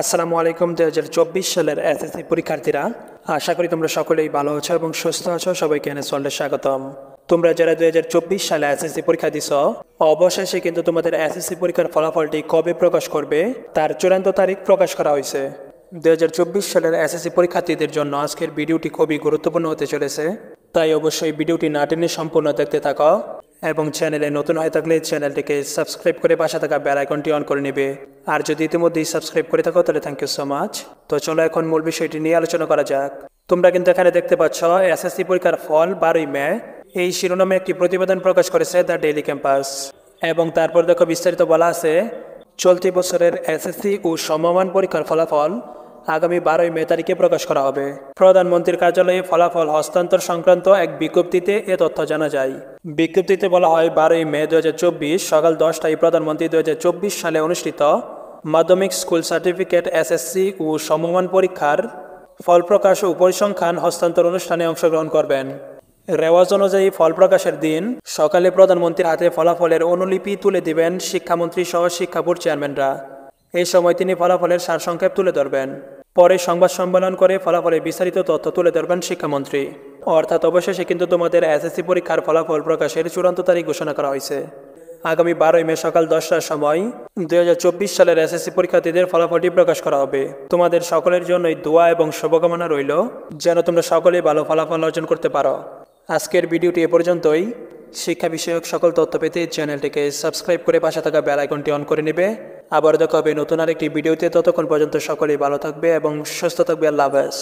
আসসালামু আলাইকুম। 2024 সালের এসএসসি পরীক্ষার্থীরা, আশা করি তোমরা সকলেই ভালো আছো এবং সুস্থ আছো। সবাইকে চ্যানেলে স্বাগতম। তোমরা যারা 2024 সালে এসএসসি পরীক্ষা দিছ, অবশেষে কিন্তু তোমাদের এসএসসি পরীক্ষার ফলাফলটি কবে প্রকাশ করবে তার চূড়ান্ত তারিখ প্রকাশ করা হয়েছে। 2024 সালের এসএসসি পরীক্ষার্থীদের জন্য আজকের ভিডিওটি খুবই গুরুত্বপূর্ণ হতে চলেছে, তাই অবশ্যই ভিডিওটি না টেনে সম্পূর্ণ দেখতে থাকো এবং চ্যানেলে নতুন হয়ে থাকলে চ্যানেলটিকে সাবস্ক্রাইব করে পাশে থাকা বেল আইকনটি অন করে নেবে। আর যদি ইতিমধ্যেই সাবস্ক্রাইব করে থাকো তাহলে থ্যাংক ইউ সো মাচ। তো চলো এখন মূল বিষয়টি নিয়ে আলোচনা করা যাক। তোমরা কিন্তু এখানে দেখতে পাচ্ছ এসএসসি পরীক্ষার ফল 12ই মে, এই শিরোনামে একটি প্রতিবেদন প্রকাশ করেছে দ্য ডেইলি ক্যাম্পাস। এবং তারপর দেখো বিস্তারিত বলা আছে, চলতি বছরের এসএসসি ও সমমান পরীক্ষার ফলাফল আগামী 12ই মে তারিখে প্রকাশ করা হবে। প্রধানমন্ত্রীর কার্যালয়ে ফলাফল হস্তান্তর সংক্রান্ত এক বিজ্ঞপ্তিতে এ তথ্য জানা যায়। বিজ্ঞপ্তিতে বলা হয়, 12ই মে 2024 সকাল 10টায় প্রধানমন্ত্রী 2024 সালে অনুষ্ঠিত মাধ্যমিক স্কুল সার্টিফিকেট এসএসসি ও সমমান পরীক্ষার ফল প্রকাশ ও পরিসংখ্যান হস্তান্তর অনুষ্ঠানে অংশগ্রহণ করবেন। রেওয়াজ অনুযায়ী ফল প্রকাশের দিন সকালে প্রধানমন্ত্রীর হাতে ফলাফলের অনুলিপি তুলে দিবেন শিক্ষামন্ত্রী সহ শিক্ষা বোর্ড চেয়ারম্যানরা। এই সময় তিনি ফলাফলের সারসংক্ষেপ তুলে ধরবেন। পরে সংবাদ সম্মেলন করে ফলাফলের বিস্তারিত তথ্য তুলে ধরবেন শিক্ষামন্ত্রী। অর্থাৎ অবশেষে কিন্তু তোমাদের এসএসসি পরীক্ষার ফলাফল প্রকাশের চূড়ান্ত তারিখ ঘোষণা করা হয়েছে। আগামী 12ই মে সকাল 10টার সময় 2024 সালের এসএসসি পরীক্ষার্থীদের ফলাফলটি প্রকাশ করা হবে। তোমাদের সকলের জন্যই দোয়া এবং শুভকামনা রইল, যেন তোমরা সকলেই ভালো ফলাফল অর্জন করতে পারো। আজকের ভিডিওটি এ পর্যন্তই। শিক্ষা বিষয়ক সকল তথ্য পেতে চ্যানেলটিকে সাবস্ক্রাইব করে পাশে থাকা বেল আইকনটি অন করে নেবে। আবার দেখা হবে নতুন আরেকটি ভিডিওতে। ততক্ষণ পর্যন্ত সকলেই ভালো থাকবে এবং সুস্থ থাকবে। আল্লাহ হাফেজ।